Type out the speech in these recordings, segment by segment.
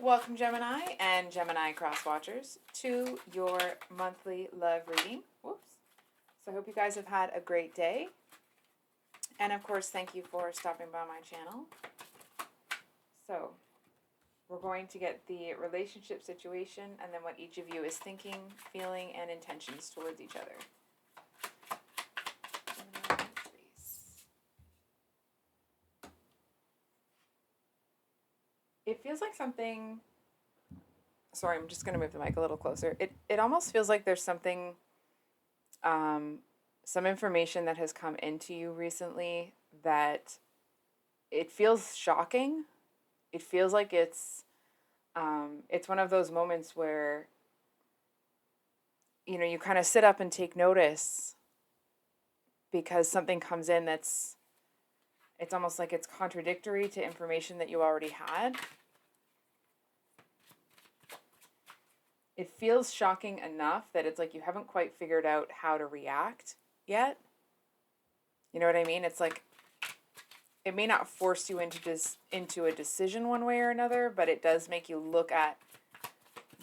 Welcome, Gemini and Gemini cross watchers, to your monthly love reading. Whoops. So I hope you guys have had a great day. And of course, thank you for stopping by my channel. So we're going to get the relationship situation and then what each of you is thinking, feeling, and intentions towards each other. It feels like something... Sorry, I'm just going to move the mic a little closer. It almost feels like there's something, some information that has come into you recently that it feels shocking. It feels like it's one of those moments where, you know, you kind of sit up and take notice because something comes in it's almost like it's contradictory to information that you already had. It feels shocking enough that it's like you haven't quite figured out how to react yet. You know what I mean? It's like it may not force you into a decision one way or another, but it does make you look at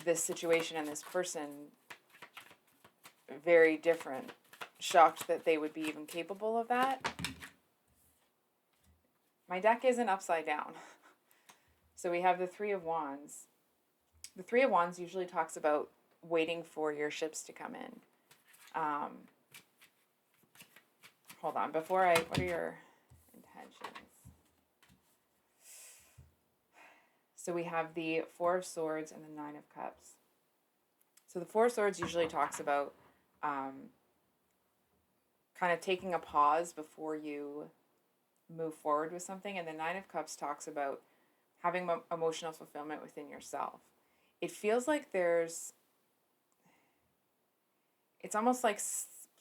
this situation and this person very different. Shocked that they would be even capable of that. My deck isn't upside down. So we have the Three of Wands. The Three of Wands usually talks about waiting for your ships to come in. Hold on, what are your intentions? So we have the Four of Swords and the Nine of Cups. So the Four of Swords usually talks about kind of taking a pause before you move forward with something. And the Nine of Cups talks about having emotional fulfillment within yourself. It feels like it's almost like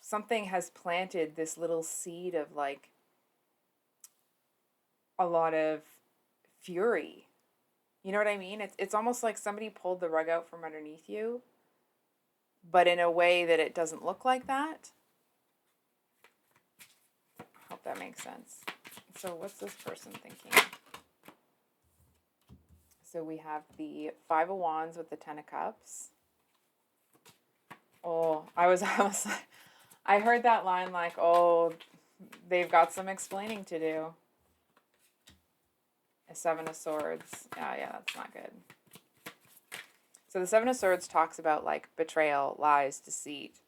something has planted this little seed of like a lot of fury. You know what I mean? It's almost like somebody pulled the rug out from underneath you, but in a way that it doesn't look like that. I hope that makes sense. So what's this person thinking? So we have the Five of Wands with the Ten of Cups. Oh, I heard that line like, oh, they've got some explaining to do. A Seven of Swords. Yeah, that's not good. So the Seven of Swords talks about like betrayal, lies, deceit.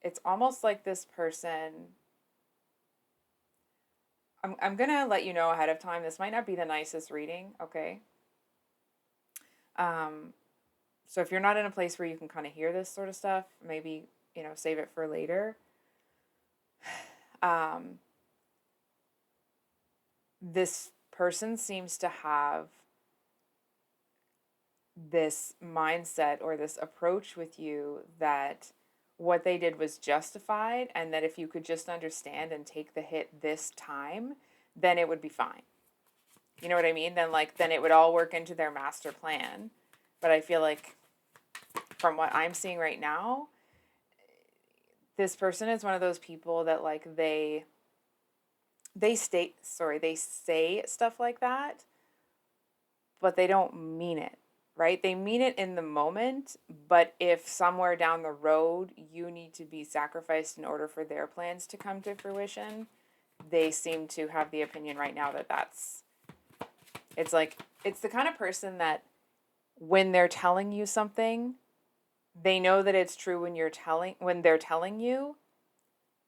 It's almost like this person... I'm going to let you know ahead of time, this might not be the nicest reading, okay? So if you're not in a place where you can kind of hear this sort of stuff, maybe, save it for later. This person seems to have this mindset or this approach with you that what they did was justified, and that if you could just understand and take the hit this time, then it would be fine. You know what I mean? Then it would all work into their master plan. But I feel like from what I'm seeing right now, this person is one of those people that like they say stuff like that, but they don't mean it. Right? They mean it in the moment, but if somewhere down the road you need to be sacrificed in order for their plans to come to fruition, they seem to have the opinion right now that it's the kind of person that when they're telling you something, they know that it's true when they're telling you,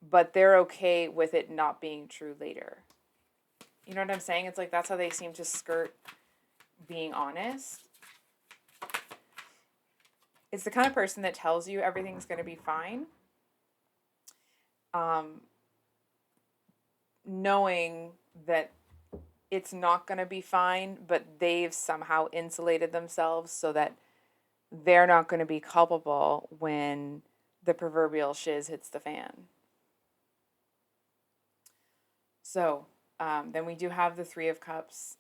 but they're okay with it not being true later. You know what I'm saying? It's like that's how they seem to skirt being honest. It's the kind of person that tells you everything's going to be fine, knowing that it's not going to be fine, but they've somehow insulated themselves so that they're not going to be culpable when the proverbial shiz hits the fan. So then we do have the Three of Cups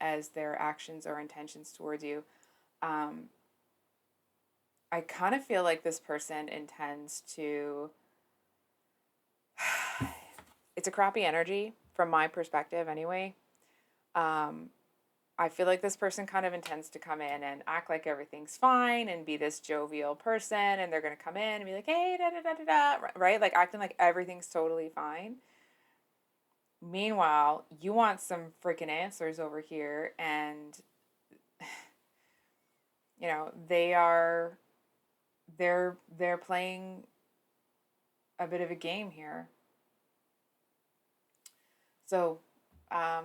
as their actions or intentions towards you. I kind of feel like this person intends to... It's a crappy energy from my perspective anyway. I feel like this person kind of intends to come in and act like everything's fine and be this jovial person, and they're going to come in and be like, hey, da da da da da, right? Like acting like everything's totally fine. Meanwhile, you want some freaking answers over here, and they're playing a bit of a game here. So,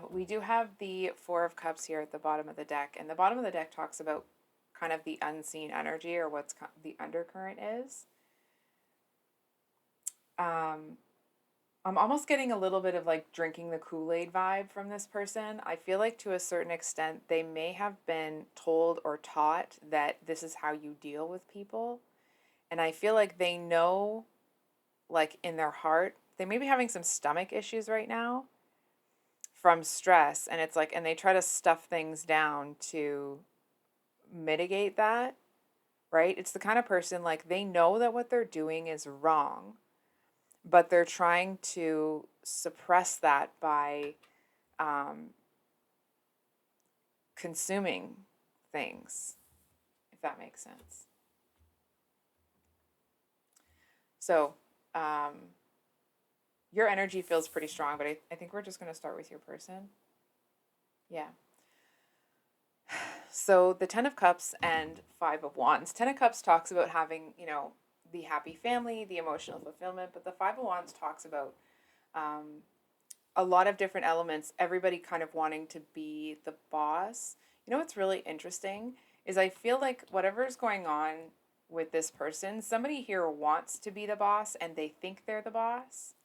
we do have the Four of Cups here at the bottom of the deck, and the bottom of the deck talks about kind of the unseen energy, or what's the undercurrent is. Um, I'm almost getting a little bit of like drinking the Kool-Aid vibe from this person. I feel like to a certain extent they may have been told or taught that this is how you deal with people. And I feel like they know, like in their heart, they may be having some stomach issues right now from stress. And it's like, and they try to stuff things down to mitigate that, right? It's the kind of person like they know that what they're doing is wrong, but they're trying to suppress that by um, consuming things, if that makes sense. So, your energy feels pretty strong, but I think we're just going to start with your person. Yeah. So, the Ten of Cups and Five of Wands. Ten of Cups talks about having, the happy family, the emotional fulfillment, but the Five of Wands talks about um, a lot of different elements, everybody kind of wanting to be the boss. You know what's really interesting is I feel like whatever's going on with this person, somebody here wants to be the boss and they think they're the boss,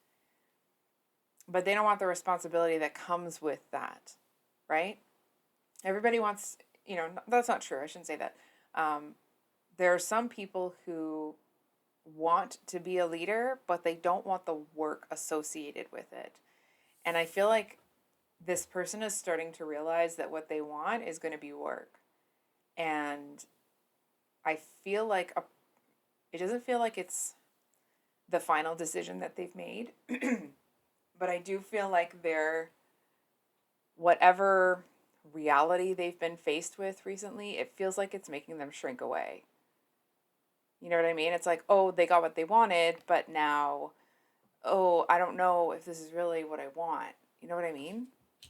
but they don't want the responsibility that comes with that, right? Everybody wants, that's not true. I shouldn't say that. There are some people who want to be a leader, but they don't want the work associated with it. And I feel like this person is starting to realize that what they want is going to be work. And I feel like it doesn't feel like it's the final decision that they've made, but I do feel like they're, whatever reality they've been faced with recently, it feels like it's making them shrink away. You know what I mean? It's like, oh, they got what they wanted, but now, oh, I don't know if this is really what I want. You know what I mean? I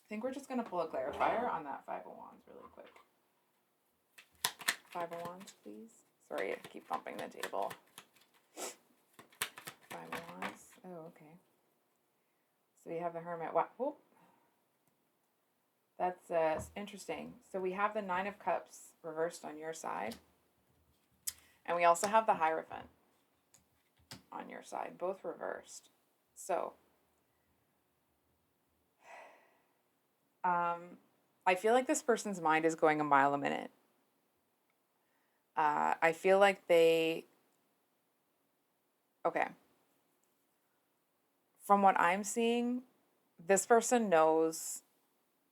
think we're just going to pull a clarifier on that Five of Wands really quick. Five of Wands, please. Sorry, I keep bumping the table. Five of Wands. Oh, okay. So we have the Hermit. What? Oh, that's interesting. So we have the Nine of Cups reversed on your side. And we also have the Hierophant on your side, both reversed. So, I feel like this person's mind is going a mile a minute. I feel like okay. From what I'm seeing, this person knows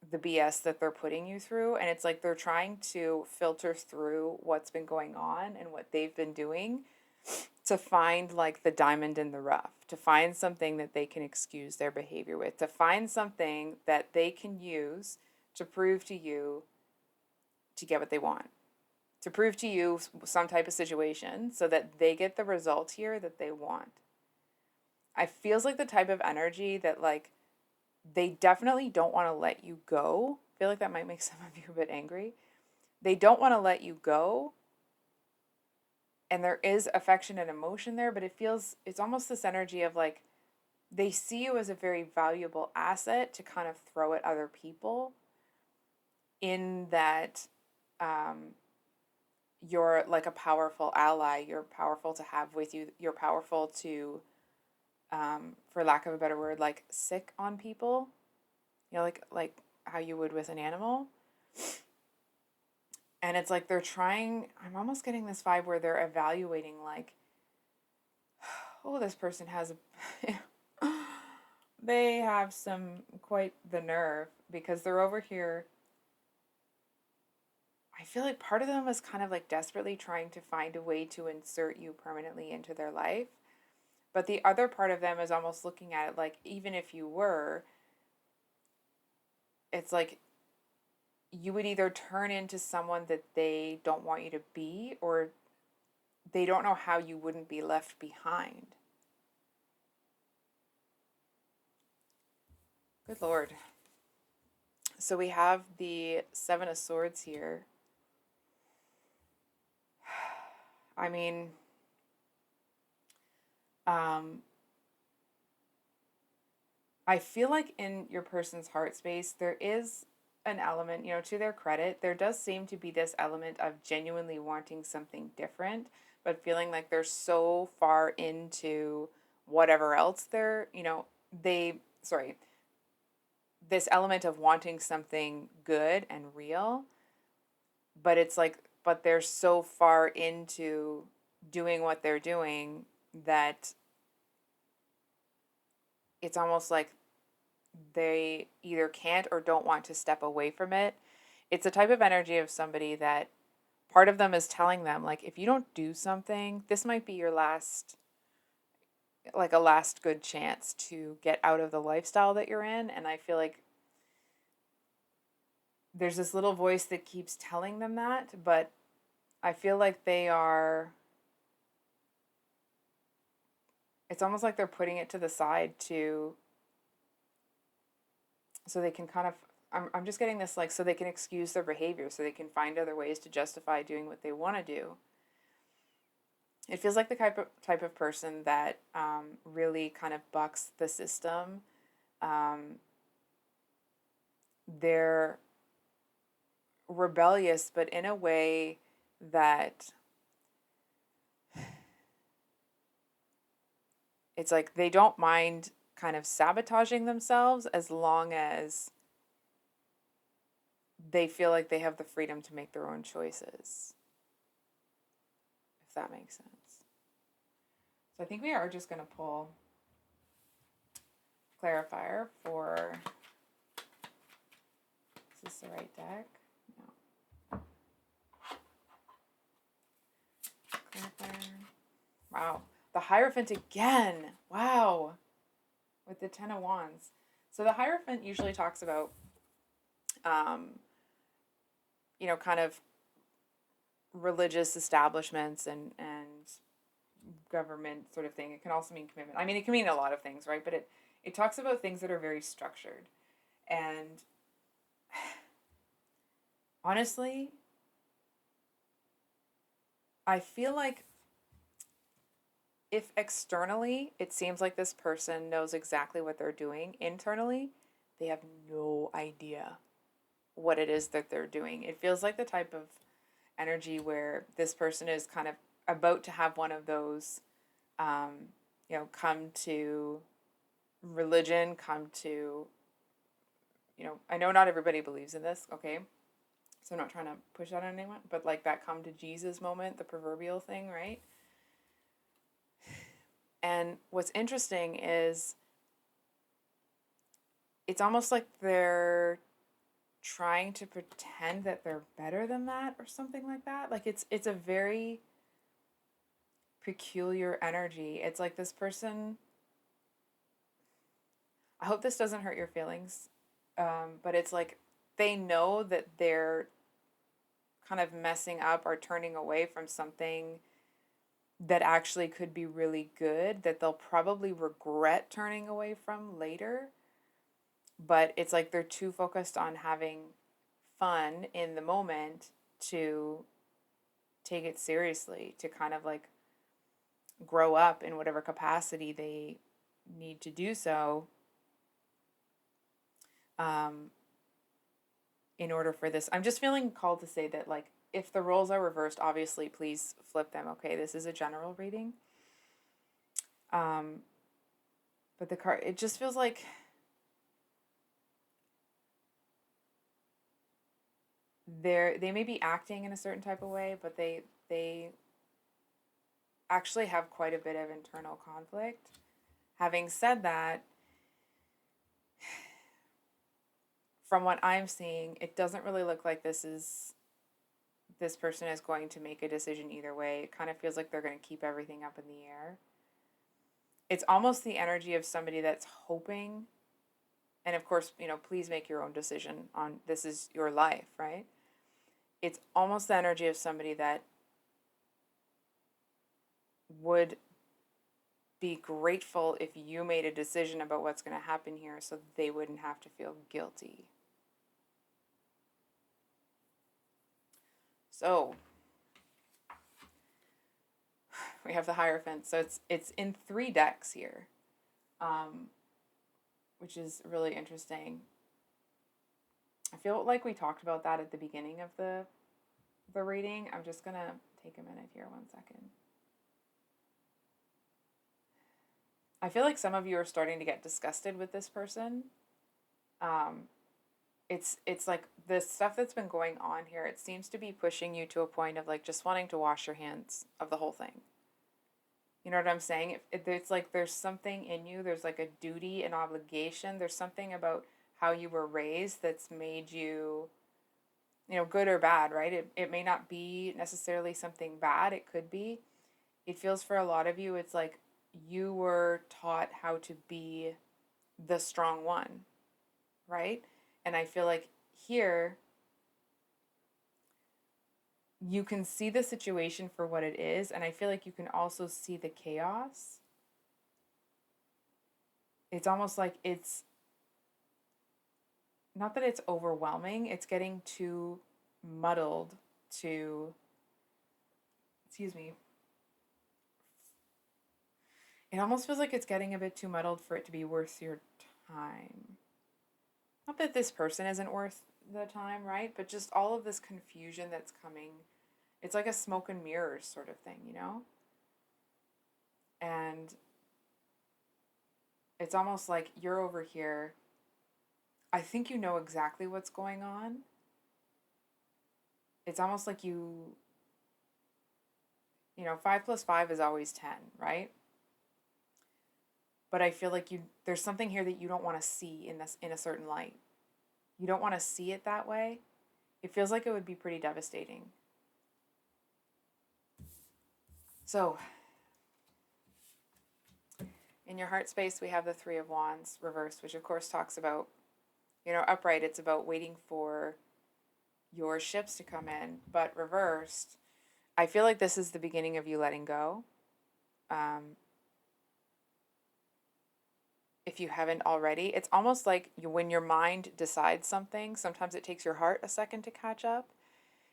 the BS that they're putting you through, and it's like they're trying to filter through what's been going on and what they've been doing to find like the diamond in the rough, to find something that they can excuse their behavior with, to find something that they can use to prove to you to get what they want, to prove to you some type of situation so that they get the result here that they want. I feels like the type of energy that like they definitely don't want to let you go. I feel like that might make some of you a bit angry. They don't want to let you go. And there is affection and emotion there, but it's almost this energy of like they see you as a very valuable asset to kind of throw at other people, in that you're like a powerful ally. You're powerful to have with you. You're powerful to, for lack of a better word, like sick on people. Like how you would with an animal. And it's like they're trying, I'm almost getting this vibe where they're evaluating like, oh, this person has they have some quite the nerve, because they're over here. I feel like part of them is kind of like desperately trying to find a way to insert you permanently into their life. But the other part of them is almost looking at it like, even if you were, it's like you would either turn into someone that they don't want you to be, or they don't know how you wouldn't be left behind. Good Lord. So we have the Seven of Swords here. I mean, I feel like in your person's heart space, there is an element, to their credit, there does seem to be this element of genuinely wanting something different, but feeling like they're so far into whatever else sorry, this element of wanting something good and real, but it's like, but they're so far into doing what they're doing that it's almost like they either can't or don't want to step away from it. It's a type of energy of somebody that part of them is telling them, like, if you don't do something, this might be your last, like a last good chance to get out of the lifestyle that you're in. And I feel like there's this little voice that keeps telling them that, but I feel like it's almost like they're putting it to the side so they can kind of, I'm just getting this, like, so they can excuse their behavior, so they can find other ways to justify doing what they want to do. It feels like the type of person that really kind of bucks the system. They're rebellious, but in a way that it's like they don't mind kind of sabotaging themselves as long as they feel like they have the freedom to make their own choices, if that makes sense. So I think we are just going to pull clarifier for, is this the right deck? No. Clarifier. Wow. The Hierophant again. Wow. With the Ten of Wands. So the Hierophant usually talks about, kind of religious establishments and government sort of thing. It can also mean commitment. I mean, it can mean a lot of things, right? But it talks about things that are very structured. And honestly, I feel like if externally it seems like this person knows exactly what they're doing, internally, they have no idea what it is that they're doing. It feels like the type of energy where this person is kind of about to have one of those, come to religion, come to, I know not everybody believes in this, okay? So I'm not trying to push that on anyone, but like that come to Jesus moment, the proverbial thing, right? And what's interesting is it's almost like they're trying to pretend that they're better than that or something like that. Like it's a very peculiar energy. It's like this person, I hope this doesn't hurt your feelings, but it's like they know that they're kind of messing up or turning away from something that actually could be really good that they'll probably regret turning away from later. But it's like they're too focused on having fun in the moment to take it seriously, to kind of like grow up in whatever capacity they need to do so, in order for this. I'm just feeling called to say that, like, if the roles are reversed, obviously please flip them, okay? This is a general reading. But the card, it just feels like they may be acting in a certain type of way, but they actually have quite a bit of internal conflict. Having said that, from what I'm seeing, it doesn't really look like this person is going to make a decision either way. It kind of feels like they're going to keep everything up in the air. It's almost the energy of somebody that's hoping And of course, please make your own decision on this is your life, right? It's almost the energy of somebody that would be grateful if you made a decision about what's going to happen here so they wouldn't have to feel guilty. So we have the Hierophant. So it's in 3 decks here, um, which is really interesting. I feel like we talked about that at the beginning of the reading. I'm just gonna take a minute here, 1 second. I feel like some of you are starting to get disgusted with this person. Um, it's like the stuff that's been going on here. It seems to be pushing you to a point of like just wanting to wash your hands of the whole thing. You know what I'm saying? It's like there's something in you. There's like a duty, an obligation. There's something about how you were raised that's made you, good or bad, right? It may not be necessarily something bad. It could be. It feels for a lot of you, it's like you were taught how to be the strong one, right? And I feel like here you can see the situation for what it is, and I feel like you can also see the chaos. It's almost like it's not that it's overwhelming, it's getting too muddled to, excuse me, it almost feels like it's getting a bit too muddled for it to be worth your time. Not that this person isn't worth the time, right? But just all of this confusion that's coming. It's like a smoke and mirrors sort of thing, And it's almost like you're over here. I think you know exactly what's going on. It's almost like 5 plus 5 is always 10, right? But I feel like there's something here that you don't want to see in a certain light. You don't want to see it that way. It feels like it would be pretty devastating. So, in your heart space, we have the 3 of Wands reversed, which of course talks about, upright, it's about waiting for your ships to come in, but reversed, I feel like this is the beginning of you letting go. If you haven't already, it's almost like when your mind decides something, sometimes it takes your heart a second to catch up.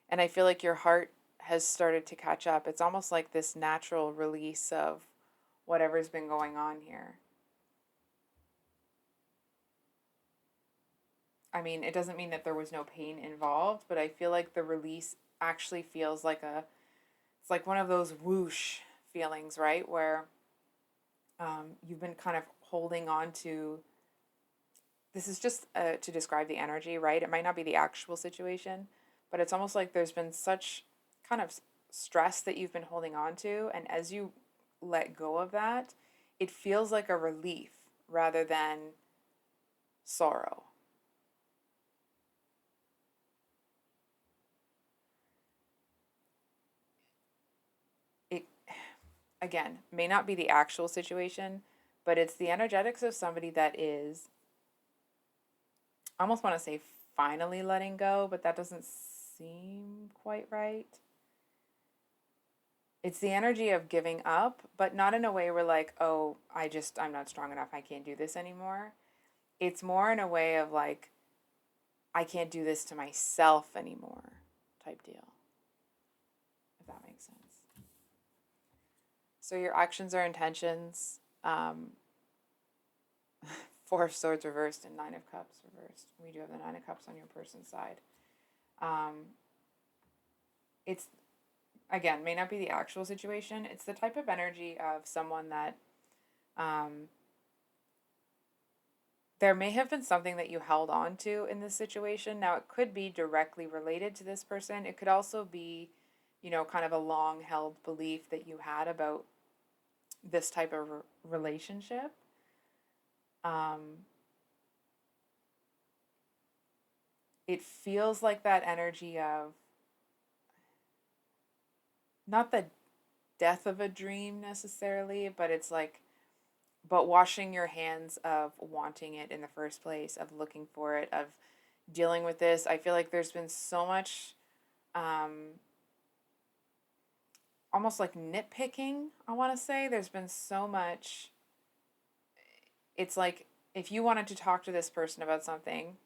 And I feel like your heart has started to catch up. It's almost like this natural release of whatever's been going on here. I mean, it doesn't mean that there was no pain involved, but I feel like the release actually feels like it's like one of those whoosh feelings, right? Where you've been kind of holding on to. This is just to describe the energy, right? It might not be the actual situation, but it's almost like there's been such kind of stress that you've been holding on to. And as you let go of that, it feels like a relief rather than sorrow. It, again, may not be the actual situation, but it's the energetics of somebody that is, I almost want to say finally letting go, but that doesn't seem quite right. It's the energy of giving up, but not in a way where like, oh, I'm not strong enough, I can't do this anymore. It's more in a way of like, I can't do this to myself anymore type deal, if that makes sense. So your actions or intentions, 4 of Swords reversed and 9 of Cups reversed. We do have the 9 of Cups on your person's side. It's, again, may not be the actual situation. It's the type of energy of someone that there may have been something that you held on to in this situation. Now, it could be directly related to this person. It could also be, kind of a long held belief that you had about this type of relationship. It feels like that energy of not the death of a dream necessarily, but it's like but washing your hands of wanting it in the first place, of looking for it, of dealing with this. I feel like there's been so much almost like nitpicking, I want to say. There's been so much. It's like if you wanted to talk to this person about something,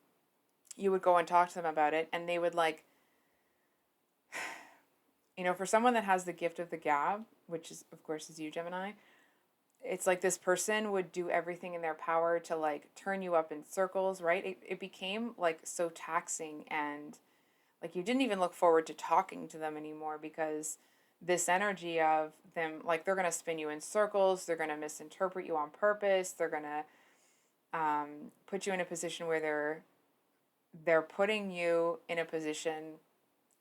you would go and talk to them about it, and they would like, for someone that has the gift of the gab, which is, of course, is you, Gemini, it's like this person would do everything in their power to like turn you up in circles, right? It became like so taxing, and like you didn't even look forward to talking to them anymore, because this energy of them, like they're going to spin you in circles, they're going to misinterpret you on purpose, they're going to put you in a position where they're putting you in a position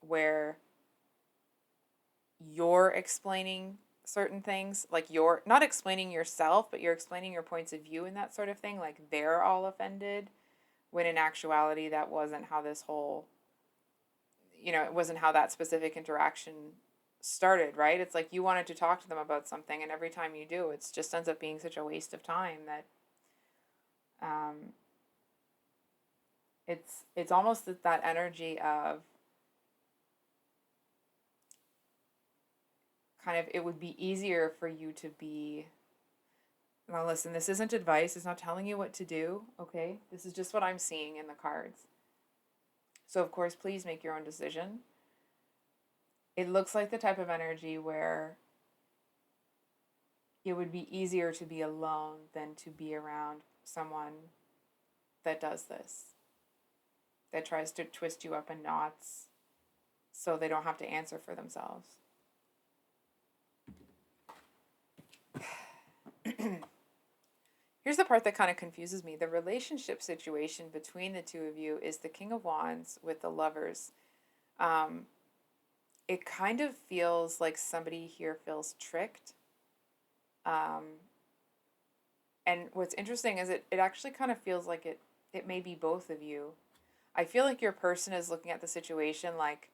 where you're explaining certain things, like you're not explaining yourself, but you're explaining your points of view and that sort of thing, like they're all offended, when in actuality that wasn't how this whole, it wasn't how that specific interaction started, right? It's like you wanted to talk to them about something, and every time you do, it just ends up being such a waste of time that it's almost that energy of kind of, it would be easier for you to be, now listen, this isn't advice, it's not telling you what to do, okay? This is just what I'm seeing in the cards. So of course, please make your own decision. It looks like the type of energy where it would be easier to be alone than to be around someone that does this, that tries to twist you up in knots so they don't have to answer for themselves. Here's the part that kind of confuses me. The relationship situation between the two of you is the King of Wands with the Lovers. It kind of feels like somebody here feels tricked. And what's interesting is it actually kind of feels like it may be both of you. I feel like your person is looking at the situation like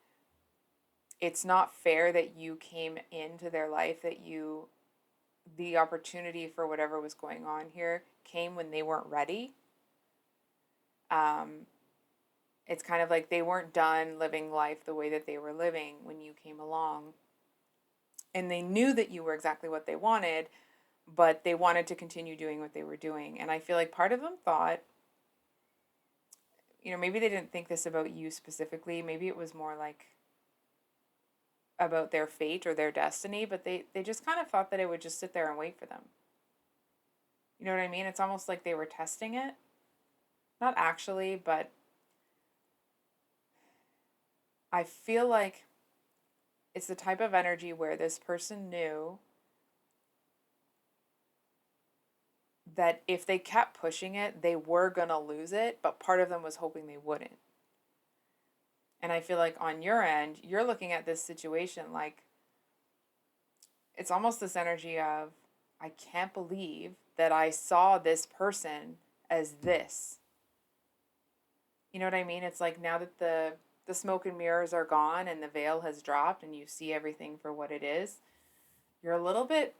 it's not fair that you came into their life, that the opportunity for whatever was going on here came when they weren't ready. It's kind of like they weren't done living life the way that they were living when you came along. And they knew that you were exactly what they wanted, but they wanted to continue doing what they were doing. And I feel like part of them thought, maybe they didn't think this about you specifically. Maybe it was more like about their fate or their destiny, but they just kind of thought that it would just sit there and wait for them. You know what I mean? It's almost like they were testing it. Not actually, but I feel like it's the type of energy where this person knew that if they kept pushing it, they were going to lose it, but part of them was hoping they wouldn't. And I feel like on your end, you're looking at this situation like it's almost this energy of, I can't believe that I saw this person as this. You know what I mean? It's like now that the smoke and mirrors are gone and the veil has dropped and you see everything for what it is, you're a little bit,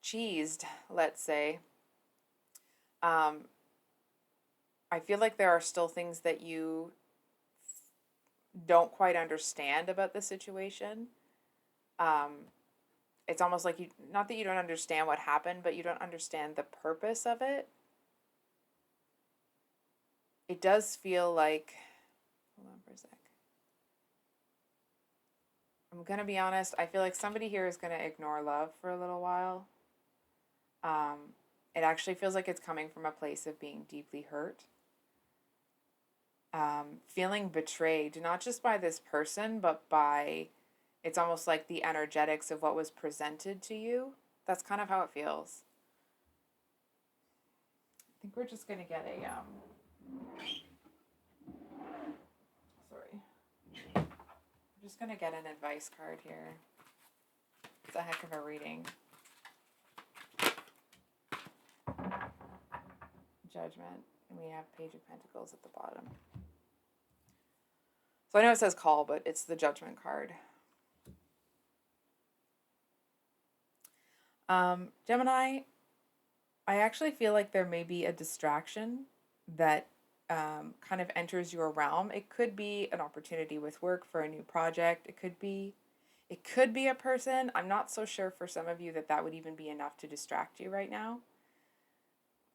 cheesed, let's say. I feel like there are still things that you don't quite understand about the situation. It's almost like not that you don't understand what happened, but you don't understand the purpose of it. It does feel like, hold on for a sec. I'm going to be honest, I feel like somebody here is going to ignore love for a little while. It actually feels like it's coming from a place of being deeply hurt. Feeling betrayed, not just by this person, but by, it's almost like the energetics of what was presented to you. That's kind of how it feels. I think we're just going to get a, I'm just going to get an advice card here. It's a heck of a reading. Judgment. And we have Page of Pentacles at the bottom. So I know it says call, but it's the Judgment card. Gemini, I actually feel like there may be a distraction that kind of enters your realm. It could be an opportunity with work for a new project. It could be a person. I'm not so sure for some of you that that would even be enough to distract you right now.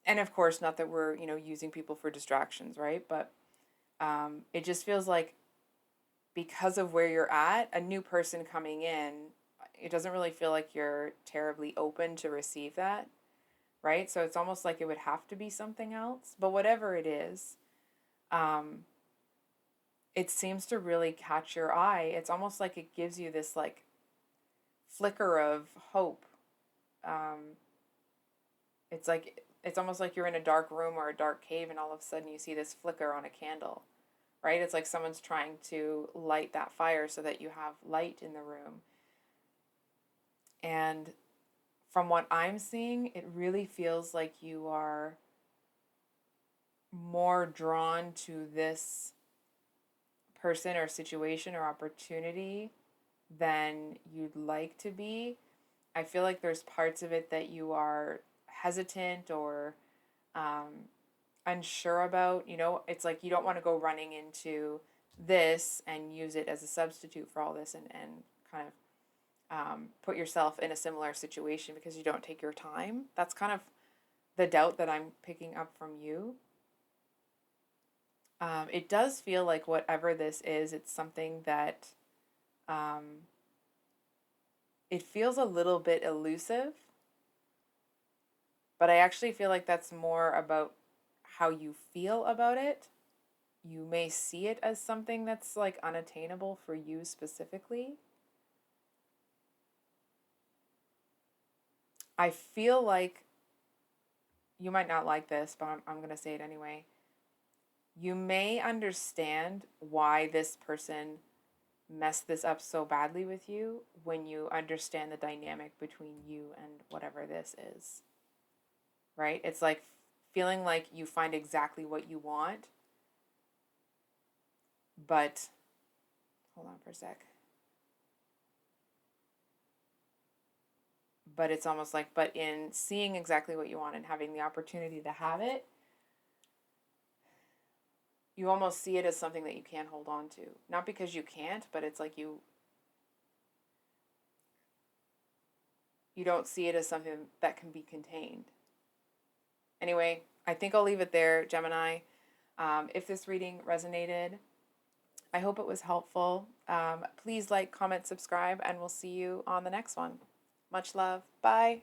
And of course, not that we're, using people for distractions, right? But it just feels like because of where you're at, a new person coming in, it doesn't really feel like you're terribly open to receive that, right? So it's almost like it would have to be something else. But whatever it is, um, it seems to really catch your eye. It's almost like it gives you this like flicker of hope. Um, it's almost like you're in a dark room or a dark cave, and all of a sudden you see this flicker on a candle, right? It's like someone's trying to light that fire so that you have light in the room. And from what I'm seeing, it really feels like you are more drawn to this person or situation or opportunity than you'd like to be. I feel like there's parts of it that you are hesitant or um, unsure about. It's like you don't want to go running into this and use it as a substitute for all this and kind of put yourself in a similar situation because you don't take your time. That's kind of the doubt that I'm picking up from you. It does feel like whatever this is, it's something that um, it feels a little bit elusive, but I actually feel like that's more about how you feel about it. You may see it as something that's like unattainable for you specifically. I feel like you might not like this, but I'm going to say it anyway. You may understand why this person messed this up so badly with you when you understand the dynamic between you and whatever this is, right? It's like feeling like you find exactly what you want, but hold on for a sec. But it's almost like, but in seeing exactly what you want and having the opportunity to have it, you almost see it as something that you can't hold on to. Not because you can't, but it's like you don't see it as something that can be contained. Anyway, I think I'll leave it there, Gemini. If this reading resonated, I hope it was helpful. Please like, comment, subscribe, and we'll see you on the next one. Much love. Bye.